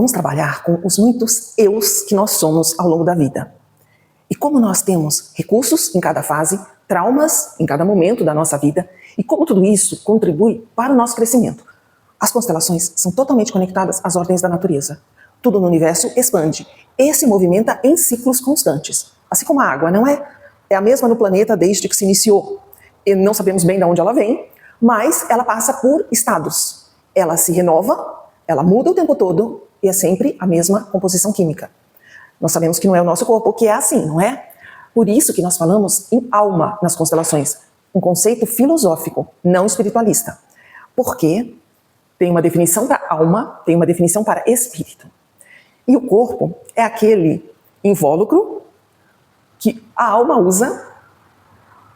vamos trabalhar com os muitos eus que nós somos ao longo da vida. E como nós temos recursos em cada fase, traumas em cada momento da nossa vida, e como tudo isso contribui para o nosso crescimento. As constelações são totalmente conectadas às ordens da natureza. Tudo no universo expande e se movimenta em ciclos constantes. Assim como a água, não é? É a mesma no planeta desde que se iniciou. E não sabemos bem de onde ela vem, mas ela passa por estados. Ela se renova, ela muda o tempo todo e é sempre a mesma composição química. Nós sabemos que não é o nosso corpo que é assim, não é? Por isso que nós falamos em alma nas constelações, um conceito filosófico, não espiritualista. Porque tem uma definição para alma, tem uma definição para espírito. E o corpo é aquele invólucro que a alma usa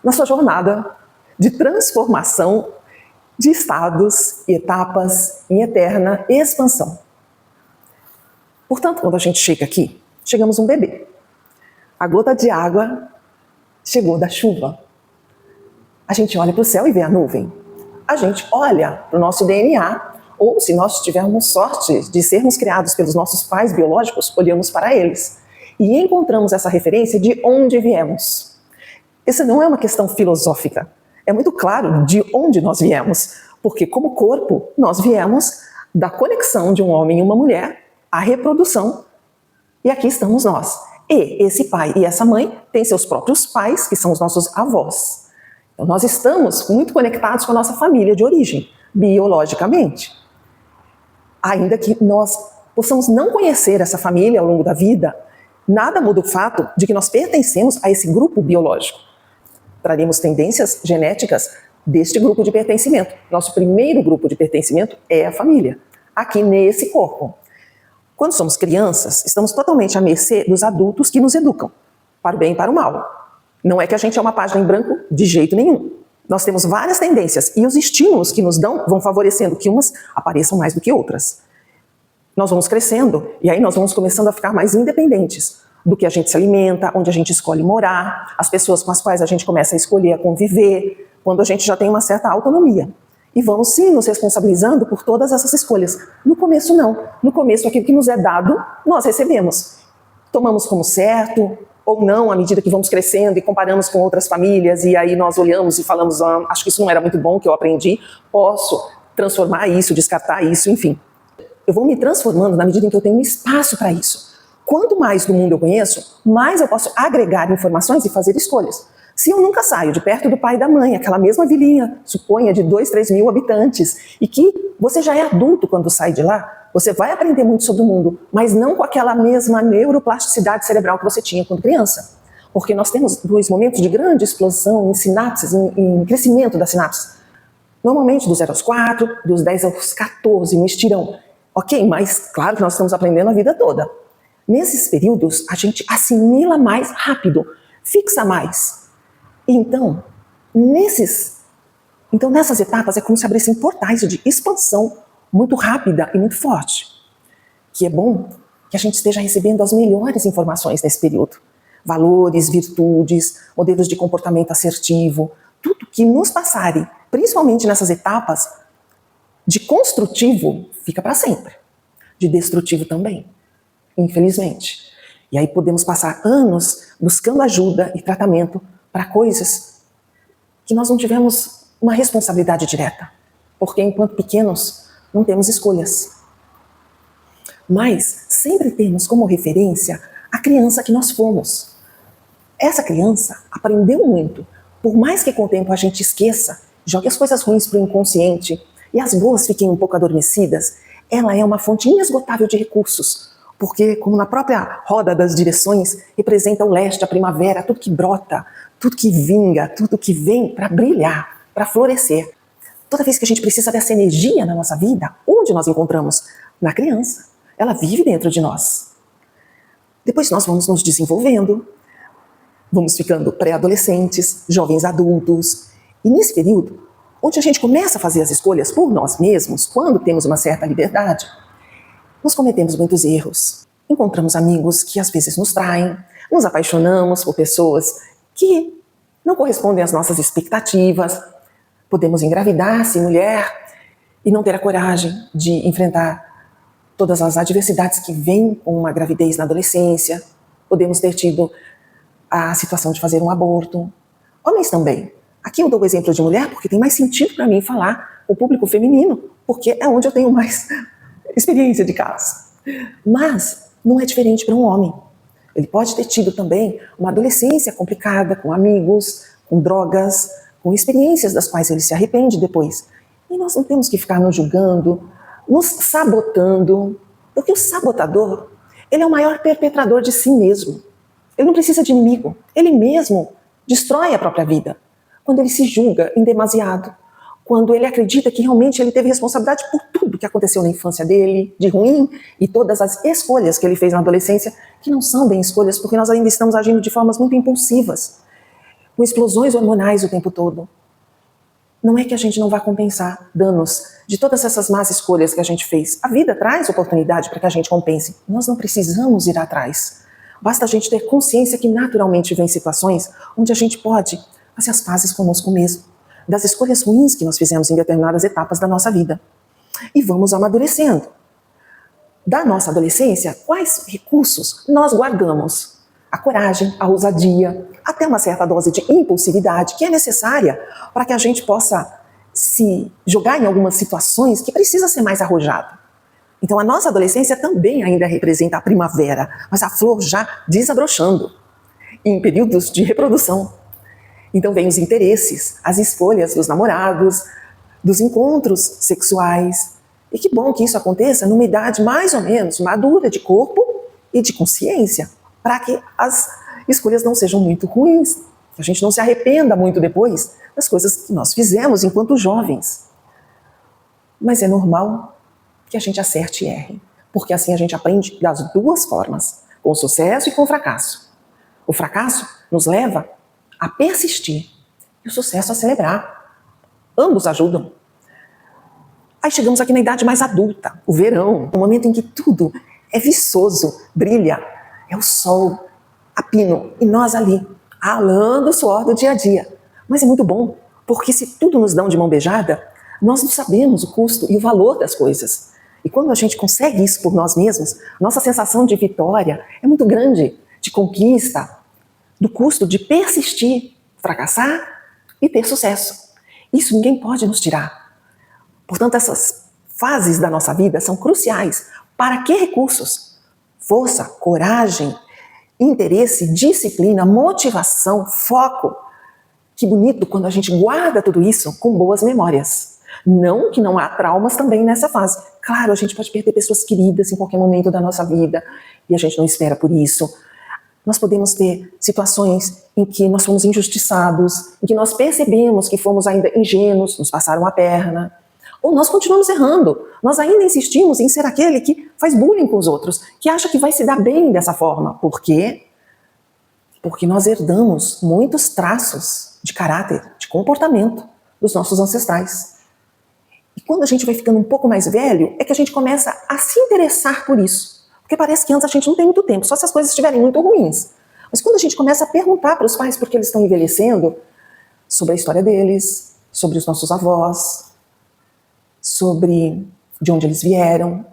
na sua jornada de transformação de estados e etapas em eterna expansão. Portanto, quando a gente chega aqui, chegamos um bebê. A gota de água chegou da chuva. A gente olha para o céu e vê a nuvem. A gente olha para o nosso DNA, ou se nós tivermos sorte de sermos criados pelos nossos pais biológicos, olhamos para eles e encontramos essa referência de onde viemos. Essa não é uma questão filosófica. É muito claro de onde nós viemos, porque como corpo, nós viemos da conexão de um homem e uma mulher, a reprodução, e aqui estamos nós. E esse pai e essa mãe têm seus próprios pais, que são os nossos avós. Então nós estamos muito conectados com a nossa família de origem, biologicamente. Ainda que nós possamos não conhecer essa família ao longo da vida, nada muda o fato de que nós pertencemos a esse grupo biológico. Traremos tendências genéticas deste grupo de pertencimento. Nosso primeiro grupo de pertencimento é a família, aqui nesse corpo. Quando somos crianças, estamos totalmente à mercê dos adultos que nos educam, para o bem e para o mal. Não é que a gente é uma página em branco de jeito nenhum. Nós temos várias tendências e os estímulos que nos dão vão favorecendo que umas apareçam mais do que outras. Nós vamos crescendo e aí nós vamos começando a ficar mais independentes do que a gente se alimenta, onde a gente escolhe morar, as pessoas com as quais a gente começa a escolher a conviver, quando a gente já tem uma certa autonomia. E vamos sim nos responsabilizando por todas essas escolhas. No começo não. No começo aquilo que nos é dado, nós recebemos. Tomamos como certo ou não à medida que vamos crescendo e comparamos com outras famílias e aí nós olhamos e falamos, acho que isso não era muito bom que eu aprendi, posso transformar isso, descartar isso, enfim. Eu vou me transformando na medida em que eu tenho um espaço para isso. Quanto mais do mundo eu conheço, mais eu posso agregar informações e fazer escolhas. Se eu nunca saio de perto do pai e da mãe, aquela mesma vilinha, suponha de 2, 3 mil habitantes, e que você já é adulto quando sai de lá, você vai aprender muito sobre o mundo, mas não com aquela mesma neuroplasticidade cerebral que você tinha quando criança. Porque nós temos 2 momentos de grande explosão em sinapses, em crescimento das sinapses. Normalmente dos 0 aos 4, dos 10 aos 14, no estirão. Ok, mas claro que nós estamos aprendendo a vida toda. Nesses períodos, a gente assimila mais rápido, fixa mais. Então, nessas etapas é como se abrissem portais de expansão muito rápida e muito forte. Que é bom que a gente esteja recebendo as melhores informações nesse período. Valores, virtudes, modelos de comportamento assertivo, tudo que nos passarem, principalmente nessas etapas, de construtivo fica para sempre. De destrutivo também, infelizmente. E aí podemos passar anos buscando ajuda e tratamento para coisas que nós não tivemos uma responsabilidade direta, porque enquanto pequenos não temos escolhas. Mas sempre temos como referência a criança que nós fomos. Essa criança aprendeu muito, por mais que com o tempo a gente esqueça, jogue as coisas ruins para o inconsciente e as boas fiquem um pouco adormecidas, ela é uma fonte inesgotável de recursos, porque, como na própria roda das direções, representa o leste, a primavera, tudo que brota, tudo que vinga, tudo que vem para brilhar, para florescer. Toda vez que a gente precisa dessa energia na nossa vida, onde nós encontramos? Na criança. Ela vive dentro de nós. Depois nós vamos nos desenvolvendo, vamos ficando pré-adolescentes, jovens adultos. E nesse período, onde a gente começa a fazer as escolhas por nós mesmos, quando temos uma certa liberdade, nós cometemos muitos erros. Encontramos amigos que às vezes nos traem, nos apaixonamos por pessoas que não correspondem às nossas expectativas. Podemos engravidar, ser mulher, e não ter a coragem de enfrentar todas as adversidades que vêm com uma gravidez na adolescência. Podemos ter tido a situação de fazer um aborto. Homens também. Aqui eu dou o exemplo de mulher porque tem mais sentido para mim falar com o público feminino, porque é onde eu tenho mais experiência de caso. Mas não é diferente para um homem. Ele pode ter tido também uma adolescência complicada, com amigos, com drogas, com experiências das quais ele se arrepende depois. E nós não temos que ficar nos julgando, nos sabotando, porque o sabotador, ele é o maior perpetrador de si mesmo. Ele não precisa de inimigo, ele mesmo destrói a própria vida. Quando ele se julga em demasiado, quando ele acredita que realmente ele teve responsabilidade por tudo que aconteceu na infância dele, de ruim, e todas as escolhas que ele fez na adolescência, que não são bem escolhas, porque nós ainda estamos agindo de formas muito impulsivas, com explosões hormonais o tempo todo. Não é que a gente não vá compensar danos de todas essas más escolhas que a gente fez. A vida traz oportunidade para que a gente compense. Nós não precisamos ir atrás. Basta a gente ter consciência que naturalmente vem situações onde a gente pode fazer as pazes conosco mesmo, das escolhas ruins que nós fizemos em determinadas etapas da nossa vida. E vamos amadurecendo. Da nossa adolescência, quais recursos nós guardamos? A coragem, a ousadia, até uma certa dose de impulsividade que é necessária para que a gente possa se jogar em algumas situações que precisa ser mais arrojado. Então a nossa adolescência também ainda representa a primavera, mas a flor já desabrochando, em períodos de reprodução. Então vem os interesses, as escolhas dos namorados, dos encontros sexuais. E que bom que isso aconteça numa idade mais ou menos madura de corpo e de consciência, para que as escolhas não sejam muito ruins, que a gente não se arrependa muito depois das coisas que nós fizemos enquanto jovens. Mas é normal que a gente acerte e erre, porque assim a gente aprende das duas formas, com sucesso e com fracasso. O fracasso nos leva a persistir e o sucesso a celebrar. Ambos ajudam. Aí chegamos aqui na idade mais adulta, o verão, o momento em que tudo é viçoso, brilha, é o sol, a pino, e nós ali, ralando o suor do dia a dia. Mas é muito bom, porque se tudo nos dão de mão beijada, nós não sabemos o custo e o valor das coisas. E quando a gente consegue isso por nós mesmos, nossa sensação de vitória é muito grande, de conquista, do custo de persistir, fracassar e ter sucesso. Isso ninguém pode nos tirar. Portanto, essas fases da nossa vida são cruciais. Para que recursos? Força, coragem, interesse, disciplina, motivação, foco. Que bonito quando a gente guarda tudo isso com boas memórias. Não que não há traumas também nessa fase. Claro, a gente pode perder pessoas queridas em qualquer momento da nossa vida e a gente não espera por isso. Nós podemos ter situações em que nós fomos injustiçados, em que nós percebemos que fomos ainda ingênuos, nos passaram a perna. Ou nós continuamos errando. Nós ainda insistimos em ser aquele que faz bullying com os outros, que acha que vai se dar bem dessa forma. Por quê? Porque nós herdamos muitos traços de caráter, de comportamento dos nossos ancestrais. E quando a gente vai ficando um pouco mais velho, é que a gente começa a se interessar por isso. Porque parece que antes a gente não tem muito tempo, só se as coisas estiverem muito ruins. Mas quando a gente começa a perguntar para os pais por que eles estão envelhecendo, sobre a história deles, sobre os nossos avós, sobre de onde eles vieram.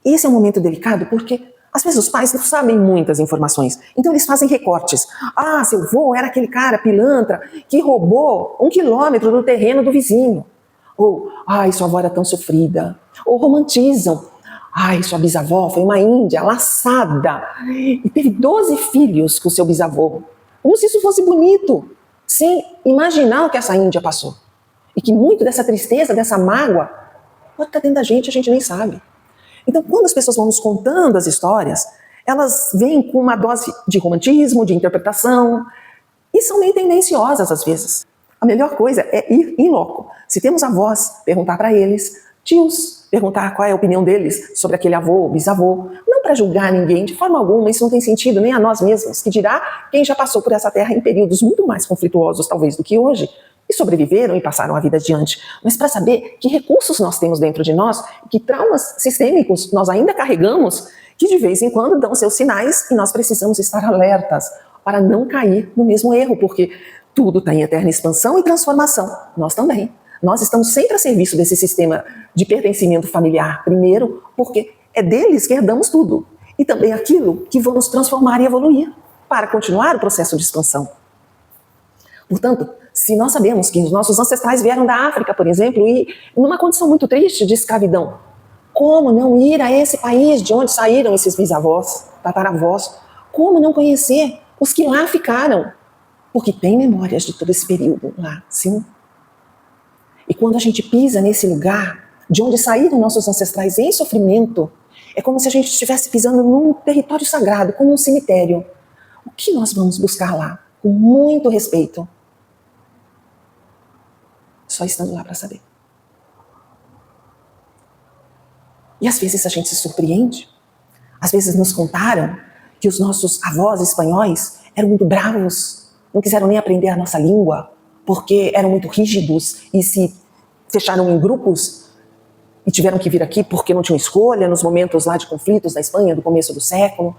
Esse é um momento delicado porque às vezes os pais não sabem muitas informações, então eles fazem recortes. Ah, seu avô era aquele cara pilantra que roubou 1 quilômetro do terreno do vizinho. Ou, ai, sua avó era tão sofrida. Ou romantizam. Ai, sua bisavó foi uma índia laçada e teve 12 filhos com seu bisavô. Como se isso fosse bonito, sem imaginar o que essa índia passou. E que muito dessa tristeza, dessa mágoa, pode estar dentro da gente, a gente nem sabe. Então, quando as pessoas vão nos contando as histórias, elas vêm com uma dose de romantismo, de interpretação, e são meio tendenciosas às vezes. A melhor coisa é ir in loco. Se temos avós, perguntar para eles, tios, perguntar qual é a opinião deles sobre aquele avô, bisavô, não para julgar ninguém de forma alguma, isso não tem sentido nem a nós mesmos, que dirá quem já passou por essa terra em períodos muito mais conflituosos talvez do que hoje, e sobreviveram e passaram a vida adiante, mas para saber que recursos nós temos dentro de nós, que traumas sistêmicos nós ainda carregamos, que de vez em quando dão seus sinais e nós precisamos estar alertas para não cair no mesmo erro, porque tudo está em eterna expansão e transformação, nós também. Nós estamos sempre a serviço desse sistema de pertencimento familiar, primeiro, porque é deles que herdamos tudo. E também aquilo que vamos transformar e evoluir para continuar o processo de expansão. Portanto, se nós sabemos que os nossos ancestrais vieram da África, por exemplo, e numa condição muito triste de escravidão, como não ir a esse país de onde saíram esses bisavós, tataravós? Como não conhecer os que lá ficaram? Porque tem memórias de todo esse período lá, sim. E quando a gente pisa nesse lugar de onde saíram nossos ancestrais em sofrimento, é como se a gente estivesse pisando num território sagrado, como um cemitério. O que nós vamos buscar lá? Com muito respeito. Só estando lá para saber. E às vezes a gente se surpreende. Às vezes nos contaram que os nossos avós espanhóis eram muito bravos, não quiseram nem aprender a nossa língua, porque eram muito rígidos e se fecharam em grupos e tiveram que vir aqui porque não tinham escolha nos momentos lá de conflitos da Espanha, do começo do século.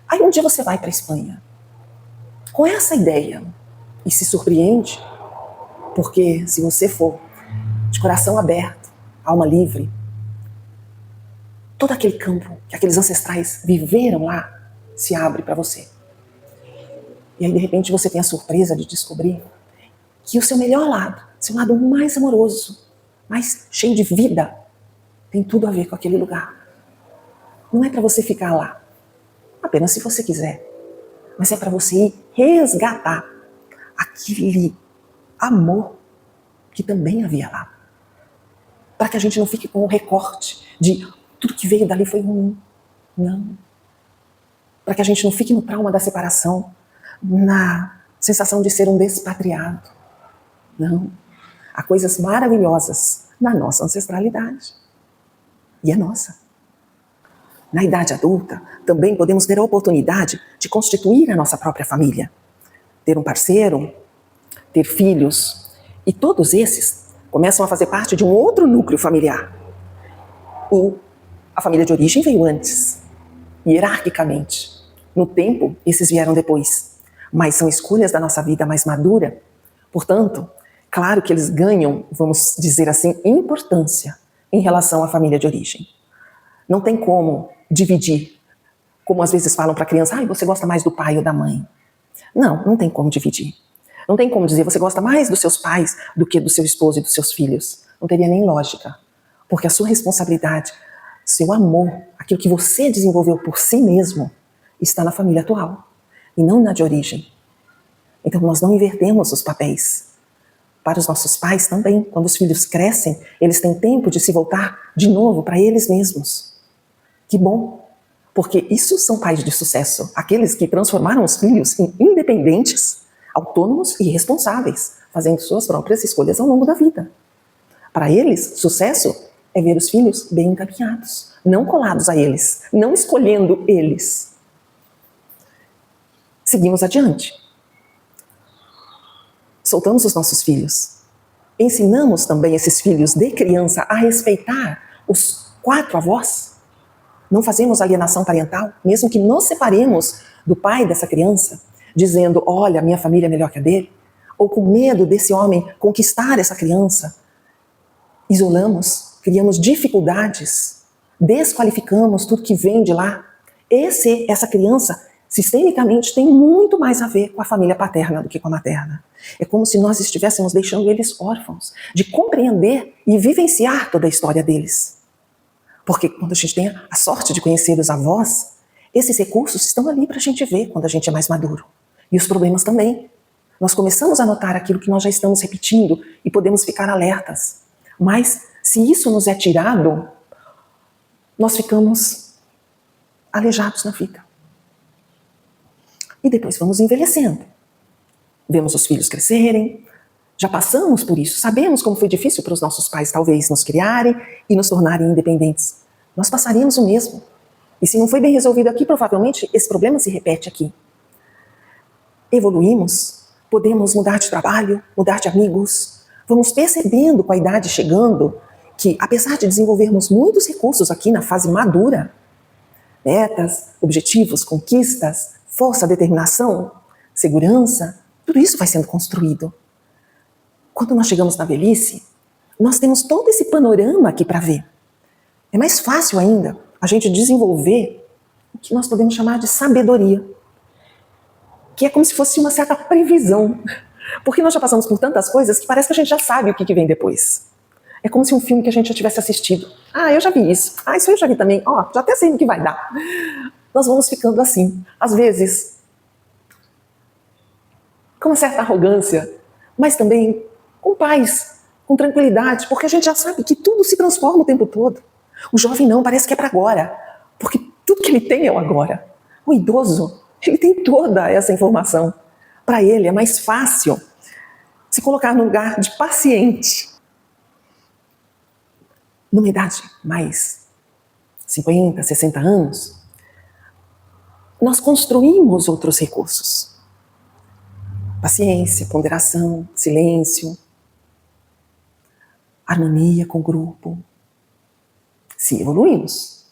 Aí um dia você vai para a Espanha com essa ideia e se surpreende, porque se você for de coração aberto, alma livre, todo aquele campo que aqueles ancestrais viveram lá se abre para você. E aí de repente você tem a surpresa de descobrir que o seu melhor lado, seu lado mais amoroso, mais cheio de vida, tem tudo a ver com aquele lugar. Não é para você ficar lá, apenas se você quiser, mas é para você ir resgatar aquele amor que também havia lá. Para que a gente não fique com o recorte de tudo que veio dali foi ruim. Não. Para que a gente não fique no trauma da separação, na sensação de ser um despatriado. Não. Há coisas maravilhosas na nossa ancestralidade. E é nossa. Na idade adulta, também podemos ter a oportunidade de constituir a nossa própria família. Ter um parceiro, ter filhos. E todos esses começam a fazer parte de um outro núcleo familiar. A família de origem veio antes, hierarquicamente. No tempo, esses vieram depois. Mas são escolhas da nossa vida mais madura. Portanto, claro que eles ganham, vamos dizer assim, importância em relação à família de origem. Não tem como dividir, como às vezes falam para a criança, você gosta mais do pai ou da mãe. Não tem como dividir. Não tem como dizer, você gosta mais dos seus pais do que do seu esposo e dos seus filhos. Não teria nem lógica. Porque a sua responsabilidade, seu amor, aquilo que você desenvolveu por si mesmo, está na família atual e não na de origem. Então nós não invertemos os papéis. Para os nossos pais também, quando os filhos crescem, eles têm tempo de se voltar de novo para eles mesmos. Que bom, porque isso são pais de sucesso, aqueles que transformaram os filhos em independentes, autônomos e responsáveis, fazendo suas próprias escolhas ao longo da vida. Para eles, sucesso é ver os filhos bem encaminhados, não colados a eles, não escolhendo eles. Seguimos adiante. Soltamos os nossos filhos. Ensinamos também esses filhos de criança a respeitar os 4 avós. Não fazemos alienação parental, mesmo que nos separemos do pai dessa criança, dizendo, olha, minha família é melhor que a dele, ou com medo desse homem conquistar essa criança. Isolamos, criamos dificuldades, desqualificamos tudo que vem de lá. Essa criança, sistemicamente, tem muito mais a ver com a família paterna do que com a materna. É como se nós estivéssemos deixando eles órfãos, de compreender e vivenciar toda a história deles. Porque quando a gente tem a sorte de conhecer os avós, esses recursos estão ali para a gente ver quando a gente é mais maduro. E os problemas também. Nós começamos a notar aquilo que nós já estamos repetindo e podemos ficar alertas. Mas, se isso nos é tirado, nós ficamos aleijados na vida. E depois vamos envelhecendo. Vemos os filhos crescerem, já passamos por isso, sabemos como foi difícil para os nossos pais talvez nos criarem e nos tornarem independentes. Nós passaríamos o mesmo. E se não foi bem resolvido aqui, provavelmente esse problema se repete aqui. Evoluímos, podemos mudar de trabalho, mudar de amigos. Vamos percebendo com a idade chegando que, apesar de desenvolvermos muitos recursos aqui na fase madura, metas, objetivos, conquistas, força, determinação, segurança, tudo isso vai sendo construído. Quando nós chegamos na velhice, Nós temos todo esse panorama aqui para ver. É mais fácil ainda a gente desenvolver o que nós podemos chamar de sabedoria, que é como se fosse uma certa previsão. Porque nós já passamos por tantas coisas que parece que a gente já sabe o que vem depois. É como se um filme que a gente já tivesse assistido. Ah, eu já vi isso. Ah, isso eu já vi também. Ó, já até sei o que vai dar. Nós vamos ficando assim. Às vezes, com uma certa arrogância, mas também com paz, com tranquilidade, porque a gente já sabe que tudo se transforma o tempo todo. O jovem não, parece que é para agora, porque tudo que ele tem é o agora. O idoso, ele tem toda essa informação. Para ele é mais fácil se colocar no lugar de paciente. Numa idade mais 50, 60 anos, nós construímos outros recursos. Paciência, ponderação, silêncio, harmonia com o grupo. Se evoluímos,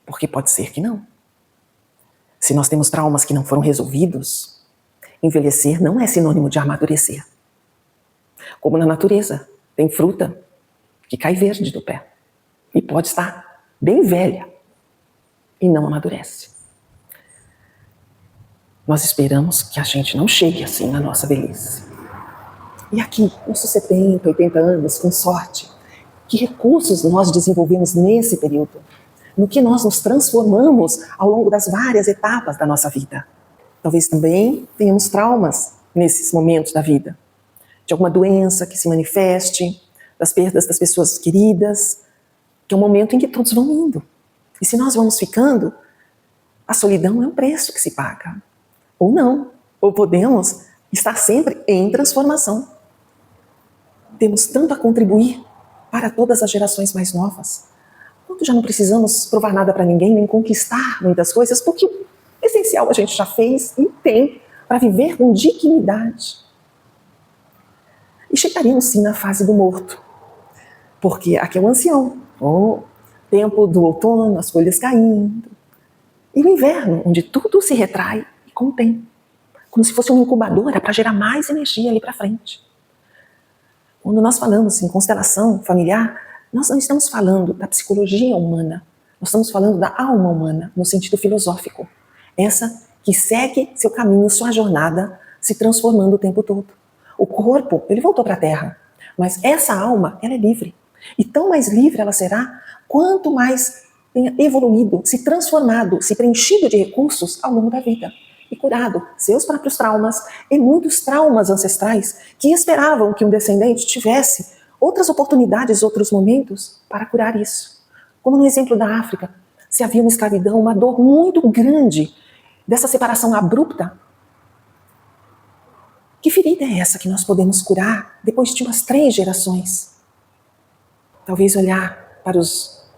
porque pode ser que não. Se nós temos traumas que não foram resolvidos, envelhecer não é sinônimo de amadurecer. Como na natureza, tem fruta que cai verde do pé e pode estar bem velha e não amadurece. Nós esperamos que a gente não chegue assim na nossa velhice. E aqui, nossos 70, 80 anos, com sorte, que recursos nós desenvolvemos nesse período? No que nós nos transformamos ao longo das várias etapas da nossa vida? Talvez também tenhamos traumas nesses momentos da vida. De alguma doença que se manifeste, das perdas das pessoas queridas, que é um momento em que todos vão indo. E se nós vamos ficando, a solidão é um preço que se paga. Ou não, ou podemos estar sempre em transformação. Temos tanto a contribuir para todas as gerações mais novas. Quando já não precisamos provar nada para ninguém, nem conquistar muitas coisas, porque o essencial a gente já fez e tem para viver com dignidade. E chegaríamos sim na fase do morto, porque aqui é o ancião, o tempo do outono, as folhas caindo, e o inverno, onde tudo se retrai e contém, como se fosse uma incubadora para gerar mais energia ali para frente. Quando nós falamos em constelação familiar, nós não estamos falando da psicologia humana, nós estamos falando da alma humana, no sentido filosófico. Essa que segue seu caminho, sua jornada, se transformando o tempo todo. O corpo, ele voltou para a Terra, mas essa alma, ela é livre. E tão mais livre ela será, quanto mais tenha evoluído, se transformado, se preenchido de recursos ao longo da vida. E curado seus próprios traumas e muitos traumas ancestrais que esperavam que um descendente tivesse outras oportunidades, outros momentos para curar isso. Como no exemplo da África, se havia uma escravidão, uma dor muito grande dessa separação abrupta. Que ferida é essa que nós podemos curar depois de umas 3 gerações? Talvez olhar para os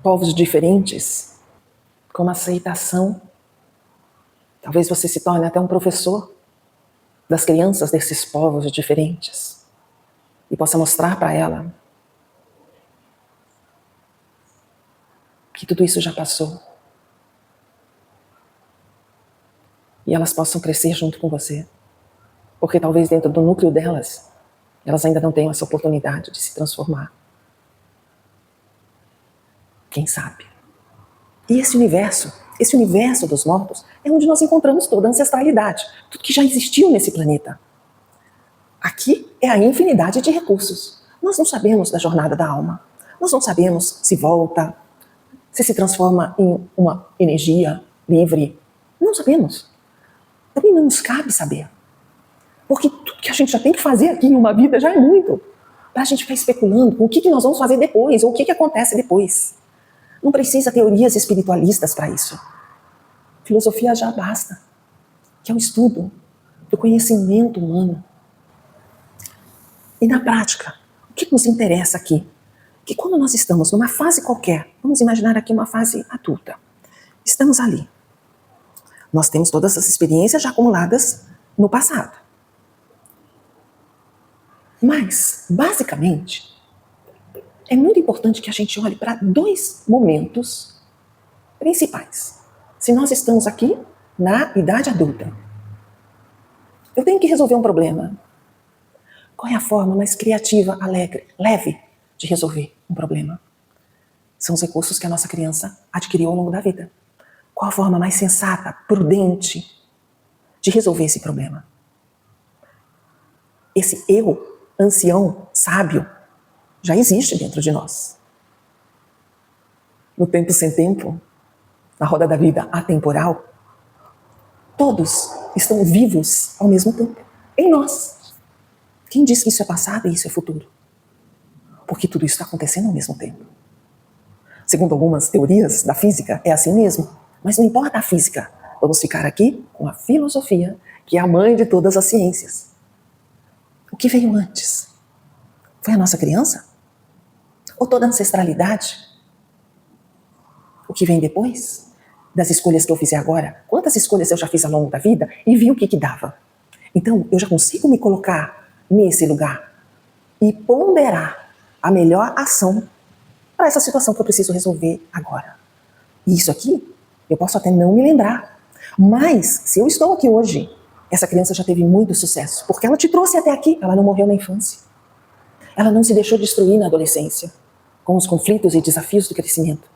povos diferentes com aceitação. Talvez você se torne até um professor das crianças desses povos diferentes e possa mostrar para ela que tudo isso já passou e elas possam crescer junto com você, porque talvez dentro do núcleo delas elas ainda não tenham essa oportunidade de se transformar. Quem sabe? E esse universo dos mortos, é onde nós encontramos toda a ancestralidade, tudo que já existiu nesse planeta. Aqui é a infinidade de recursos. Nós não sabemos da jornada da alma. Nós não sabemos se volta, se transforma em uma energia livre. Não sabemos. Também não nos cabe saber. Porque tudo que a gente já tem que fazer aqui em uma vida já é muito. Para a gente ficar especulando com o que nós vamos fazer depois, ou o que acontece depois. Não precisa teorias espiritualistas para isso. Filosofia já basta, que é o estudo do conhecimento humano. E na prática, o que nos interessa aqui? Que quando nós estamos numa fase qualquer, vamos imaginar aqui uma fase adulta, estamos ali. Nós temos todas as experiências já acumuladas no passado. Mas, basicamente, é muito importante que a gente olhe para 2 momentos principais. Se nós estamos aqui na idade adulta, eu tenho que resolver um problema. Qual é a forma mais criativa, alegre, leve de resolver um problema? São os recursos que a nossa criança adquiriu ao longo da vida. Qual a forma mais sensata, prudente de resolver esse problema? Esse eu, ancião, sábio, já existe dentro de nós. No tempo sem tempo, na roda da vida atemporal, todos estão vivos ao mesmo tempo, em nós. Quem diz que isso é passado e isso é futuro? Porque tudo isso está acontecendo ao mesmo tempo. Segundo algumas teorias da física, é assim mesmo. Mas não importa a física. Vamos ficar aqui com a filosofia, que é a mãe de todas as ciências. O que veio antes? Foi a nossa criança? Ou toda a ancestralidade? O que vem depois? Das escolhas que eu fizer agora? Quantas escolhas eu já fiz ao longo da vida e vi o que dava? Então, eu já consigo me colocar nesse lugar e ponderar a melhor ação para essa situação que eu preciso resolver agora. E isso aqui, eu posso até não me lembrar. Mas, se eu estou aqui hoje, essa criança já teve muito sucesso, porque ela te trouxe até aqui, ela não morreu na infância. Ela não se deixou destruir na adolescência, com os conflitos e desafios do crescimento.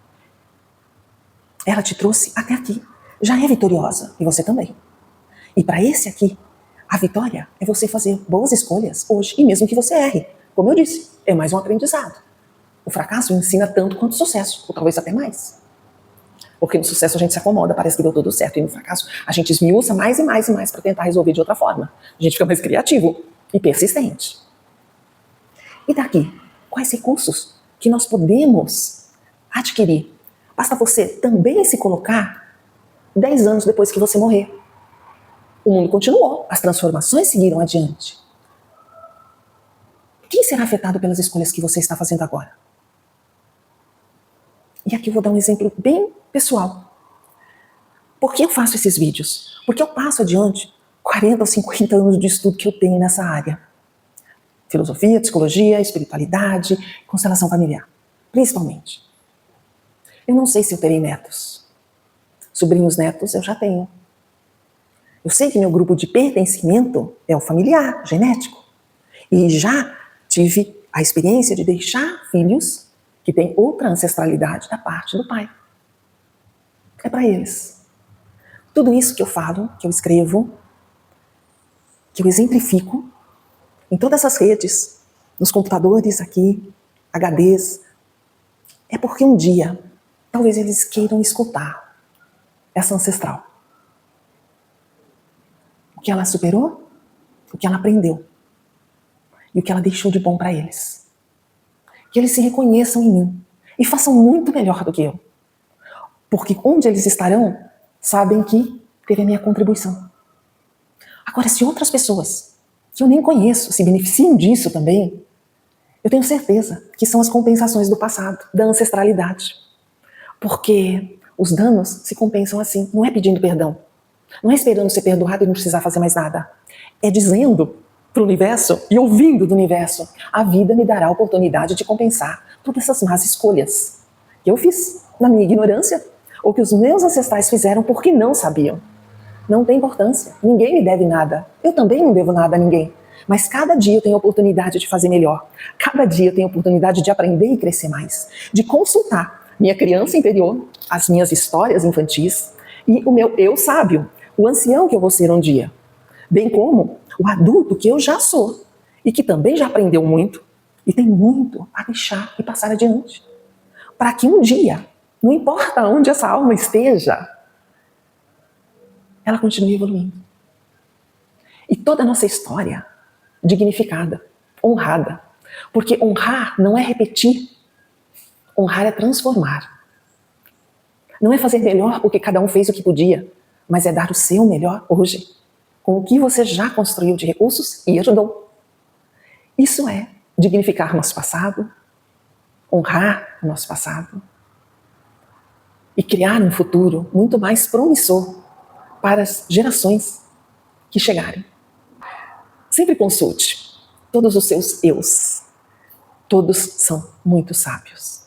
Ela te trouxe até aqui, já é vitoriosa, e você também. E para esse aqui, a vitória é você fazer boas escolhas hoje, e mesmo que você erre. Como eu disse, é mais um aprendizado. O fracasso ensina tanto quanto o sucesso, ou talvez até mais. Porque no sucesso a gente se acomoda, parece que deu tudo certo, e no fracasso a gente esmiuça mais e mais e mais para tentar resolver de outra forma. A gente fica mais criativo e persistente. E daqui, quais recursos que nós podemos adquirir? Basta você também se colocar 10 anos depois que você morrer. O mundo continuou, as transformações seguiram adiante. Quem será afetado pelas escolhas que você está fazendo agora? E aqui eu vou dar um exemplo bem pessoal. Por que eu faço esses vídeos? Porque eu passo adiante 40 ou 50 anos de estudo que eu tenho nessa área. Filosofia, psicologia, espiritualidade, constelação familiar, principalmente. Eu não sei se eu terei netos. Sobrinhos netos eu já tenho. Eu sei que meu grupo de pertencimento é o familiar, genético. E já tive a experiência de deixar filhos que têm outra ancestralidade da parte do pai. É para eles. Tudo isso que eu falo, que eu escrevo, que eu exemplifico, em todas as redes, nos computadores aqui, HDs, é porque um dia, talvez eles queiram escutar essa ancestral. O que ela superou, o que ela aprendeu e o que ela deixou de bom para eles. Que eles se reconheçam em mim e façam muito melhor do que eu. Porque onde eles estarão, sabem que teve a minha contribuição. Agora, se outras pessoas que eu nem conheço se beneficiam disso também, eu tenho certeza que são as compensações do passado, da ancestralidade. Porque os danos se compensam assim, não é pedindo perdão. Não é esperando ser perdoado e não precisar fazer mais nada. É dizendo para o universo e ouvindo do universo: a vida me dará a oportunidade de compensar todas essas más escolhas que eu fiz na minha ignorância ou que os meus ancestrais fizeram porque não sabiam. Não tem importância. Ninguém me deve nada. Eu também não devo nada a ninguém. Mas cada dia eu tenho a oportunidade de fazer melhor. Cada dia eu tenho a oportunidade de aprender e crescer mais. De consultar minha criança interior, as minhas histórias infantis e o meu eu sábio, o ancião que eu vou ser um dia. Bem como o adulto que eu já sou e que também já aprendeu muito e tem muito a deixar e passar adiante. Para que um dia, não importa onde essa alma esteja, ela continue evoluindo. E toda a nossa história dignificada, honrada. Porque honrar não é repetir, honrar é transformar. Não é fazer melhor porque cada um fez o que podia, mas é dar o seu melhor hoje, com o que você já construiu de recursos e ajudou. Isso é dignificar nosso passado, honrar o nosso passado e criar um futuro muito mais promissor para as gerações que chegarem. Sempre consulte todos os seus eus. Todos são muito sábios.